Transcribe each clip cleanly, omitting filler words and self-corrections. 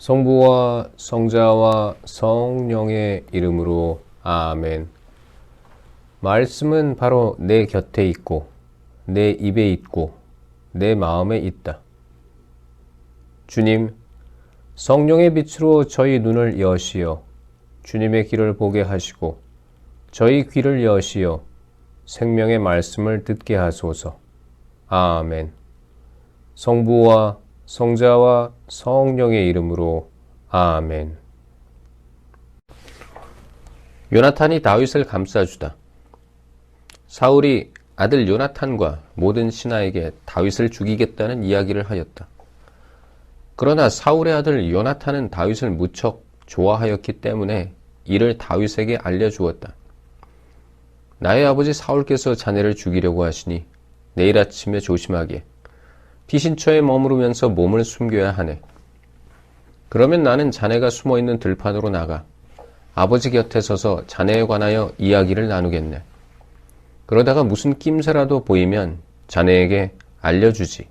성부와 성자와 성령의 이름으로 아멘. 말씀은 바로 내 곁에 있고 내 입에 있고 내 마음에 있다. 주님, 성령의 빛으로 저희 눈을 여시어 주님의 길을 보게 하시고 저희 귀를 여시어 생명의 말씀을 듣게 하소서. 아멘. 성부와 성자와 성령의 이름으로 아멘. 요나탄이 다윗을 감싸주다. 사울이 아들 요나탄과 모든 신하에게 다윗을 죽이겠다는 이야기를 하였다. 그러나 사울의 아들 요나탄은 다윗을 무척 좋아하였기 때문에 이를 다윗에게 알려주었다. 나의 아버지 사울께서 자네를 죽이려고 하시니 내일 아침에 조심하게 피신처에 머무르면서 몸을 숨겨야 하네. 그러면 나는 자네가 숨어있는 들판으로 나가 아버지 곁에 서서 자네에 관하여 이야기를 나누겠네. 그러다가 무슨 낌새라도 보이면 자네에게 알려주지.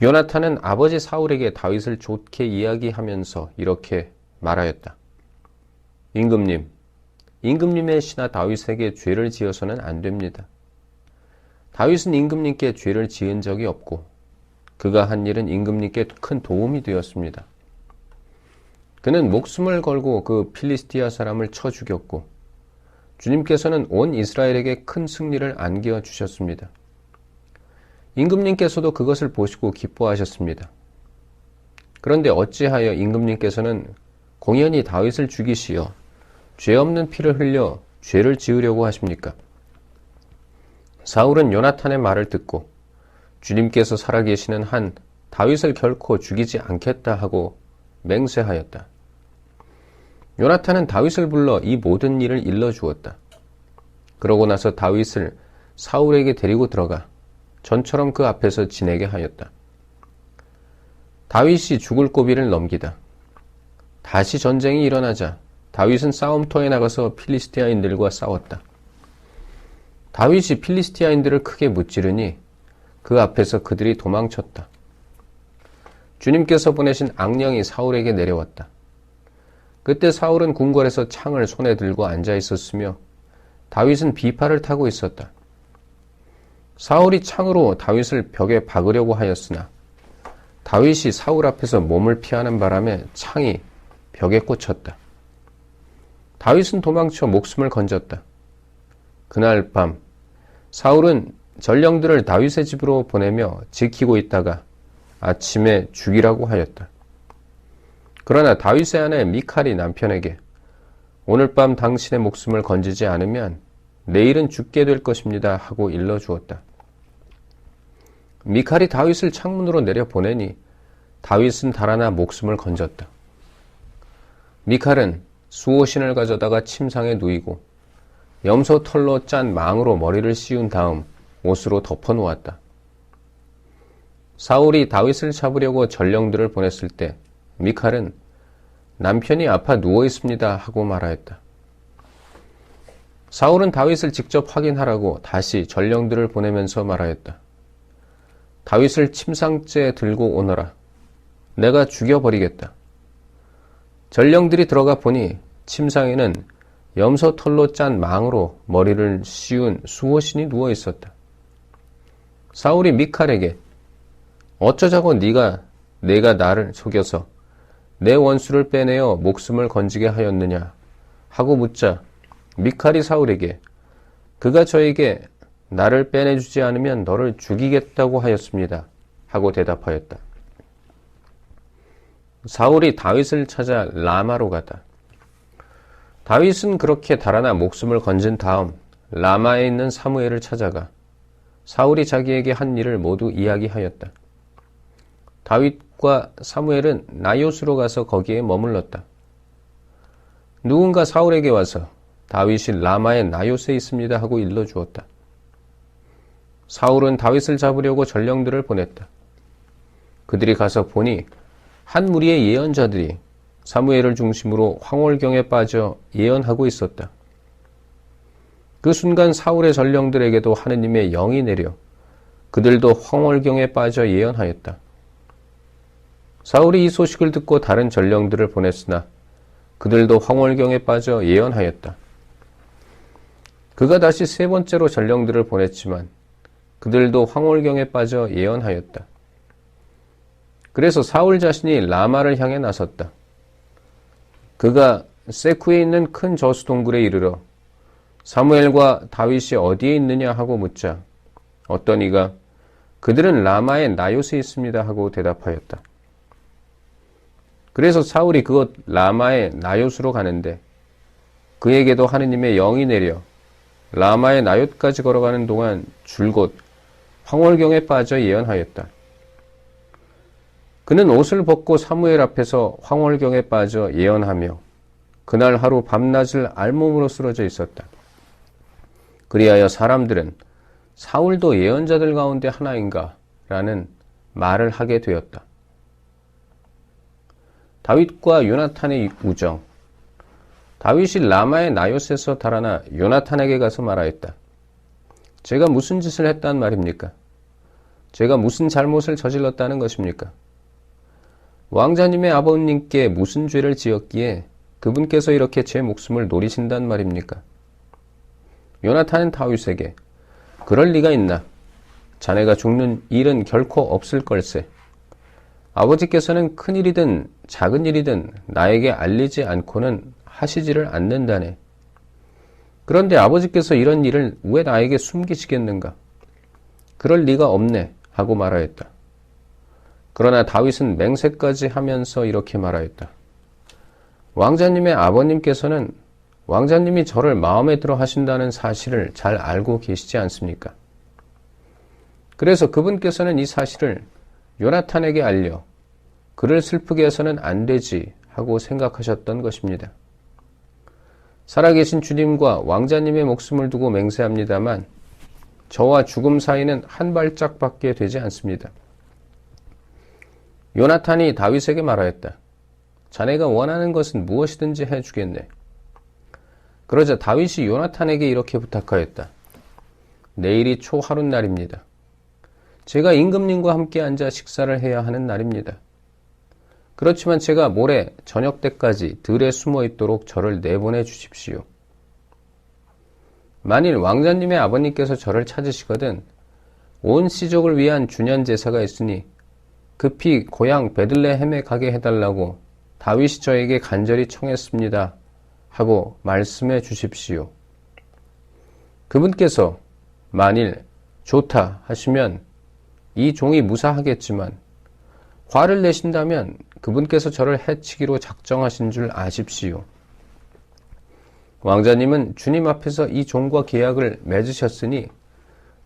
요나탄은 아버지 사울에게 다윗을 좋게 이야기하면서 이렇게 말하였다. 임금님의 신하 다윗에게 죄를 지어서는 안 됩니다. 다윗은 임금님께 죄를 지은 적이 없고 그가 한 일은 임금님께 큰 도움이 되었습니다. 그는 목숨을 걸고 그 필리스티아 사람을 쳐 죽였고 주님께서는 온 이스라엘에게 큰 승리를 안겨주셨습니다. 임금님께서도 그것을 보시고 기뻐하셨습니다. 그런데 어찌하여 임금님께서는 공연히 다윗을 죽이시어 죄 없는 피를 흘려 죄를 지으려고 하십니까? 사울은 요나탄의 말을 듣고 주님께서 살아계시는 한 다윗을 결코 죽이지 않겠다 하고 맹세하였다. 요나탄은 다윗을 불러 이 모든 일을 일러주었다. 그러고 나서 다윗을 사울에게 데리고 들어가 전처럼 그 앞에서 지내게 하였다. 다윗이 죽을 고비를 넘기다. 다시 전쟁이 일어나자 다윗은 싸움터에 나가서 필리스티아인들과 싸웠다. 다윗이 필리스티아인들을 크게 무찌르니 그 앞에서 그들이 도망쳤다. 주님께서 보내신 악령이 사울에게 내려왔다. 그때 사울은 궁궐에서 창을 손에 들고 앉아 있었으며 다윗은 비파를 타고 있었다. 사울이 창으로 다윗을 벽에 박으려고 하였으나 다윗이 사울 앞에서 몸을 피하는 바람에 창이 벽에 꽂혔다. 다윗은 도망쳐 목숨을 건졌다. 그날 밤 사울은 전령들을 다윗의 집으로 보내며 지키고 있다가 아침에 죽이라고 하였다. 그러나 다윗의 아내 미칼이 남편에게 오늘 밤 당신의 목숨을 건지지 않으면 내일은 죽게 될 것입니다 하고 일러주었다. 미칼이 다윗을 창문으로 내려보내니 다윗은 달아나 목숨을 건졌다. 미칼은 수호신을 가져다가 침상에 누이고 염소 털로 짠 망으로 머리를 씌운 다음 옷으로 덮어 놓았다. 사울이 다윗을 잡으려고 전령들을 보냈을 때 미칼은 남편이 아파 누워 있습니다 하고 말하였다. 사울은 다윗을 직접 확인하라고 다시 전령들을 보내면서 말하였다. 다윗을 침상째에 들고 오너라. 내가 죽여버리겠다. 전령들이 들어가 보니 침상에는 염소 털로 짠 망으로 머리를 씌운 수호신이 누워 있었다. 사울이 미칼에게 어쩌자고 내가 나를 속여서 내 원수를 빼내어 목숨을 건지게 하였느냐 하고 묻자 미칼이 사울에게 그가 저에게 나를 빼내주지 않으면 너를 죽이겠다고 하였습니다 하고 대답하였다. 사울이 다윗을 찾아 라마로 가다. 다윗은 그렇게 달아나 목숨을 건진 다음 라마에 있는 사무엘을 찾아가 사울이 자기에게 한 일을 모두 이야기하였다. 다윗과 사무엘은 나요스로 가서 거기에 머물렀다. 누군가 사울에게 와서 다윗이 라마의 나요스에 있습니다 하고 일러주었다. 사울은 다윗을 잡으려고 전령들을 보냈다. 그들이 가서 보니 한 무리의 예언자들이 사무엘을 중심으로 황홀경에 빠져 예언하고 있었다. 그 순간 사울의 전령들에게도 하느님의 영이 내려 그들도 황홀경에 빠져 예언하였다. 사울이 이 소식을 듣고 다른 전령들을 보냈으나 그들도 황홀경에 빠져 예언하였다. 그가 다시 세 번째로 전령들을 보냈지만 그들도 황홀경에 빠져 예언하였다. 그래서 사울 자신이 라마를 향해 나섰다. 그가 세쿠에 있는 큰 저수동굴에 이르러 사무엘과 다윗이 어디에 있느냐 하고 묻자 어떤 이가 그들은 라마의 나요스에 있습니다 하고 대답하였다. 그래서 사울이 그곳 라마의 나요스로 가는데 그에게도 하느님의 영이 내려 라마의 나요스까지 걸어가는 동안 줄곧 황홀경에 빠져 예언하였다. 그는 옷을 벗고 사무엘 앞에서 황홀경에 빠져 예언하며 그날 하루 밤낮을 알몸으로 쓰러져 있었다. 그리하여 사람들은 사울도 예언자들 가운데 하나인가? 라는 말을 하게 되었다. 다윗과 요나탄의 우정. 다윗이 라마의 나요스에서 달아나 요나탄에게 가서 말하였다. 제가 무슨 짓을 했단 말입니까? 제가 무슨 잘못을 저질렀다는 것입니까? 왕자님의 아버님께 무슨 죄를 지었기에 그분께서 이렇게 제 목숨을 노리신단 말입니까? 요나탄은 다윗에게 그럴 리가 있나? 자네가 죽는 일은 결코 없을 걸세. 아버지께서는 큰 일이든 작은 일이든 나에게 알리지 않고는 하시지를 않는다네. 그런데 아버지께서 이런 일을 왜 나에게 숨기시겠는가? 그럴 리가 없네 하고 말하였다. 그러나 다윗은 맹세까지 하면서 이렇게 말하였다. 왕자님의 아버님께서는 왕자님이 저를 마음에 들어 하신다는 사실을 잘 알고 계시지 않습니까? 그래서 그분께서는 이 사실을 요나탄에게 알려 그를 슬프게 해서는 안 되지 하고 생각하셨던 것입니다. 살아계신 주님과 왕자님의 목숨을 두고 맹세합니다만 저와 죽음 사이는 한 발짝밖에 되지 않습니다. 요나탄이 다윗에게 말하였다. 자네가 원하는 것은 무엇이든지 해주겠네. 그러자 다윗이 요나탄에게 이렇게 부탁하였다. 내일이 초하룻날입니다. 제가 임금님과 함께 앉아 식사를 해야 하는 날입니다. 그렇지만 제가 모레 저녁 때까지 들에 숨어 있도록 저를 내보내 주십시오. 만일 왕자님의 아버님께서 저를 찾으시거든 온 시족을 위한 주년 제사가 있으니 급히 고향 베들레헴에 가게 해달라고 다윗이 저에게 간절히 청했습니다. 하고 말씀해 주십시오. 그분께서 만일 좋다 하시면 이 종이 무사하겠지만 화를 내신다면 그분께서 저를 해치기로 작정하신 줄 아십시오. 왕자님은 주님 앞에서 이 종과 계약을 맺으셨으니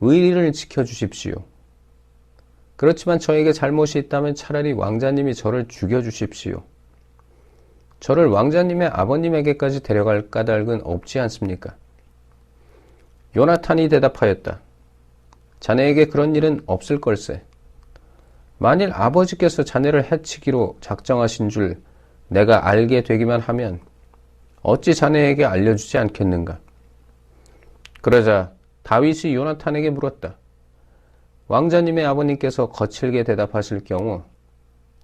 의리를 지켜주십시오. 그렇지만 저에게 잘못이 있다면 차라리 왕자님이 저를 죽여주십시오. 저를 왕자님의 아버님에게까지 데려갈 까닭은 없지 않습니까? 요나탄이 대답하였다. 자네에게 그런 일은 없을 걸세. 만일 아버지께서 자네를 해치기로 작정하신 줄 내가 알게 되기만 하면 어찌 자네에게 알려주지 않겠는가? 그러자 다윗이 요나탄에게 물었다. 왕자님의 아버님께서 거칠게 대답하실 경우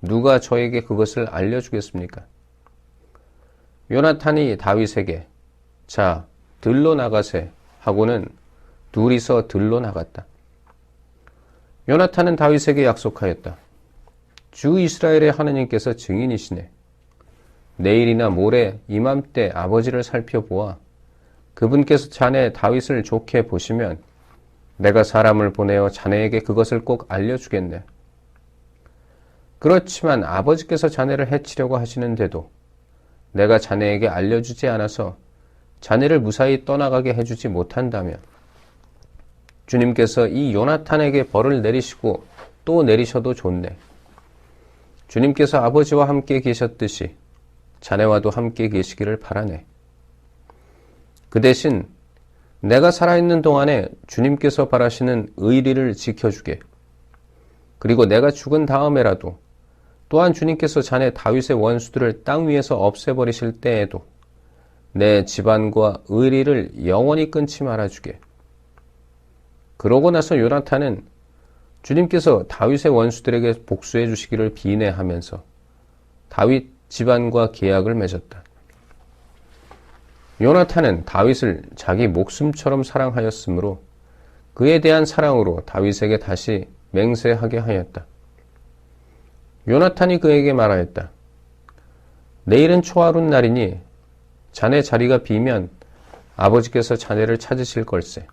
누가 저에게 그것을 알려주겠습니까? 요나탄이 다윗에게 자, 들로 나가세 하고는 둘이서 들로 나갔다. 요나탄은 다윗에게 약속하였다. 주 이스라엘의 하느님께서 증인이시네. 내일이나 모레 이맘때 아버지를 살펴보아 그분께서 자네 다윗을 좋게 보시면 내가 사람을 보내어 자네에게 그것을 꼭 알려주겠네. 그렇지만 아버지께서 자네를 해치려고 하시는데도 내가 자네에게 알려주지 않아서 자네를 무사히 떠나가게 해주지 못한다면 주님께서 이 요나탄에게 벌을 내리시고 또 내리셔도 좋네. 주님께서 아버지와 함께 계셨듯이 자네와도 함께 계시기를 바라네. 그 대신 내가 살아있는 동안에 주님께서 바라시는 의리를 지켜주게. 그리고 내가 죽은 다음에라도 또한 주님께서 자네 다윗의 원수들을 땅 위에서 없애버리실 때에도 내 집안과 의리를 영원히 끊지 말아주게. 그러고 나서 요나탄은 주님께서 다윗의 원수들에게 복수해 주시기를 비내하면서 다윗 집안과 계약을 맺었다. 요나탄은 다윗을 자기 목숨처럼 사랑하였으므로 그에 대한 사랑으로 다윗에게 다시 맹세하게 하였다. 요나탄이 그에게 말하였다. 내일은 초하룻 날이니 자네 자리가 비면 아버지께서 자네를 찾으실 걸세.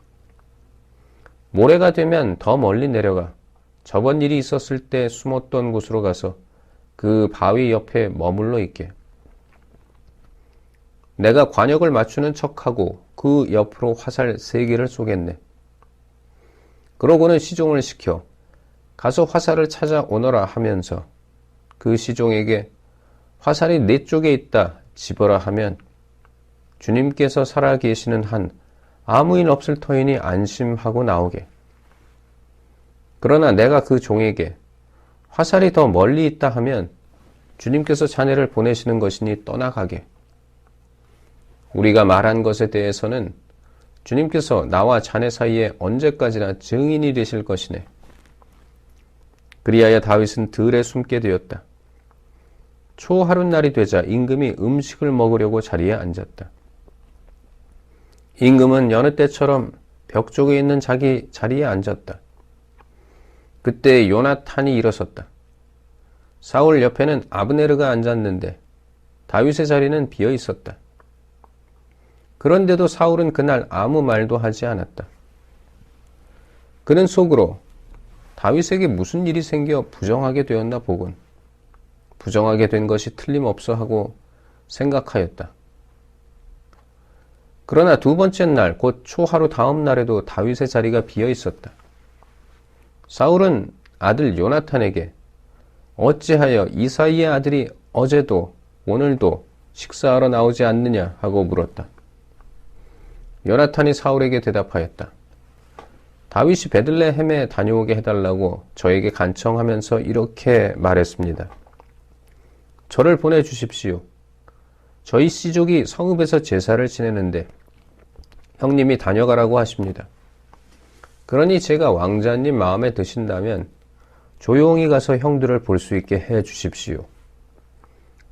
모레가 되면 더 멀리 내려가 저번 일이 있었을 때 숨었던 곳으로 가서 그 바위 옆에 머물러 있게. 내가 관역을 맞추는 척하고 그 옆으로 화살 3개를 쏘겠네. 그러고는 시종을 시켜 가서 화살을 찾아오너라 하면서 그 시종에게 화살이 내 쪽에 있다 집어라 하면 주님께서 살아계시는 한 아무 일 없을 터이니 안심하고 나오게. 그러나 내가 그 종에게 화살이 더 멀리 있다 하면 주님께서 자네를 보내시는 것이니 떠나가게. 우리가 말한 것에 대해서는 주님께서 나와 자네 사이에 언제까지나 증인이 되실 것이네. 그리하여 다윗은 들에 숨게 되었다. 초하룻날이 되자 임금이 음식을 먹으려고 자리에 앉았다. 임금은 여느 때처럼 벽 쪽에 있는 자기 자리에 앉았다. 그때 요나탄이 일어섰다. 사울 옆에는 아브네르가 앉았는데 다윗의 자리는 비어 있었다. 그런데도 사울은 그날 아무 말도 하지 않았다. 그는 속으로 다윗에게 무슨 일이 생겨 부정하게 되었나 보군. 부정하게 된 것이 틀림없어 하고 생각하였다. 그러나 두 번째 날, 곧 초하루 다음 날에도 다윗의 자리가 비어 있었다. 사울은 아들 요나탄에게 어찌하여 이사이의 아들이 어제도 오늘도 식사하러 나오지 않느냐 하고 물었다. 요나탄이 사울에게 대답하였다. 다윗이 베들레헴에 다녀오게 해달라고 저에게 간청하면서 이렇게 말했습니다. 저를 보내주십시오. 저희 씨족이 성읍에서 제사를 지내는데 형님이 다녀가라고 하십니다. 그러니 제가 왕자님 마음에 드신다면 조용히 가서 형들을 볼 수 있게 해 주십시오.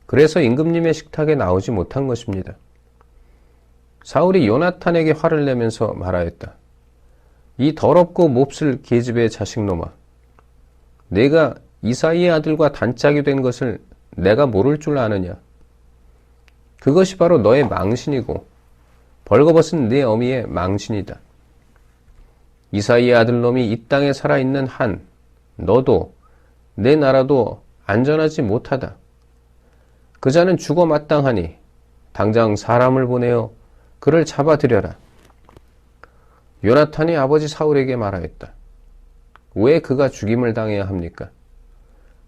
그래서 임금님의 식탁에 나오지 못한 것입니다. 사울이 요나탄에게 화를 내면서 말하였다. 이 더럽고 몹쓸 계집의 자식놈아, 내가 이사이의 아들과 단짝이 된 것을 내가 모를 줄 아느냐? 그것이 바로 너의 망신이고 벌거벗은 네 어미의 망신이다. 이사이의 아들놈이 이 땅에 살아있는 한 너도 내 나라도 안전하지 못하다. 그 자는 죽어 마땅하니 당장 사람을 보내어 그를 잡아들여라. 요나탄이 아버지 사울에게 말하였다. 왜 그가 죽임을 당해야 합니까?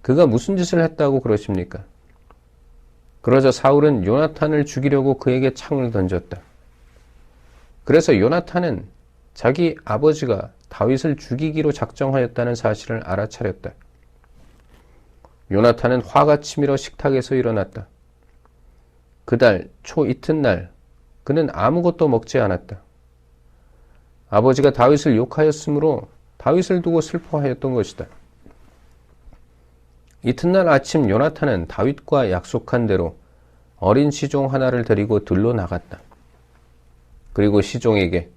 그가 무슨 짓을 했다고 그러십니까? 그러자 사울은 요나탄을 죽이려고 그에게 창을 던졌다. 그래서 요나탄은 자기 아버지가 다윗을 죽이기로 작정하였다는 사실을 알아차렸다. 요나탄은 화가 치밀어 식탁에서 일어났다. 그달 초 이튿날 그는 아무것도 먹지 않았다. 아버지가 다윗을 욕하였으므로 다윗을 두고 슬퍼하였던 것이다. 이튿날 아침 요나탄은 다윗과 약속한 대로 어린 시종 하나를 데리고 들로 나갔다. 그리고 시종에게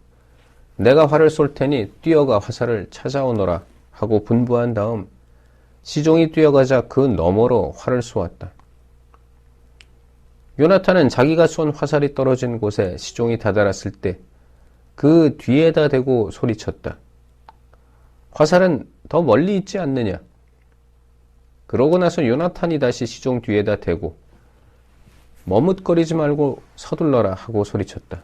내가 활을 쏠 테니 뛰어가 화살을 찾아오너라 하고 분부한 다음 시종이 뛰어가자 그 너머로 활을 쏘았다. 요나탄은 자기가 쏜 화살이 떨어진 곳에 시종이 다다랐을 때 그 뒤에다 대고 소리쳤다. 화살은 더 멀리 있지 않느냐? 그러고 나서 요나탄이 다시 시종 뒤에다 대고 머뭇거리지 말고 서둘러라 하고 소리쳤다.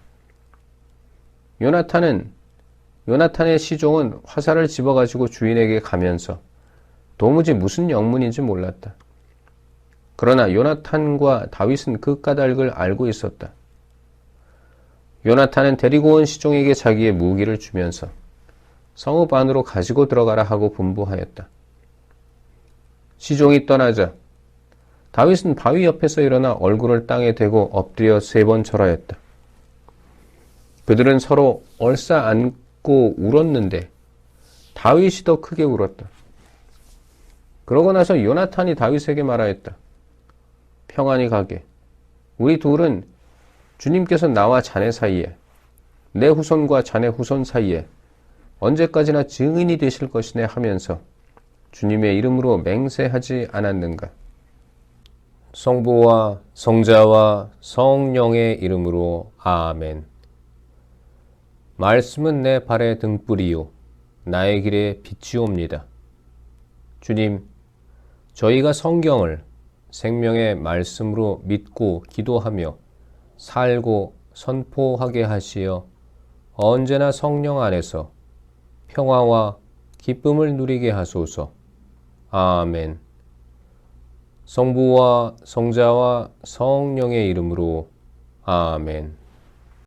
요나탄의 시종은 화살을 집어가지고 주인에게 가면서 도무지 무슨 영문인지 몰랐다. 그러나 요나탄과 다윗은 그 까닭을 알고 있었다. 요나탄은 데리고 온 시종에게 자기의 무기를 주면서 성읍 안으로 가지고 들어가라 하고 분부하였다. 시종이 떠나자 다윗은 바위 옆에서 일어나 얼굴을 땅에 대고 엎드려 3번 절하였다. 그들은 서로 얼싸안고 울었는데 다윗이 더 크게 울었다. 그러고 나서 요나탄이 다윗에게 말하였다. 평안히 가게. 우리 둘은 주님께서 나와 자네 사이에, 내 후손과 자네 후손 사이에 언제까지나 증인이 되실 것이네 하면서 주님의 이름으로 맹세하지 않았는가. 성부와 성자와 성령의 이름으로 아멘. 말씀은 내 발의 등불이요 나의 길에 빛이옵니다. 주님, 저희가 성경을 생명의 말씀으로 믿고 기도하며 살고 선포하게 하시어 언제나 성령 안에서 평화와 기쁨을 누리게 하소서. 아멘. 성부와 성자와 성령의 이름으로 아멘.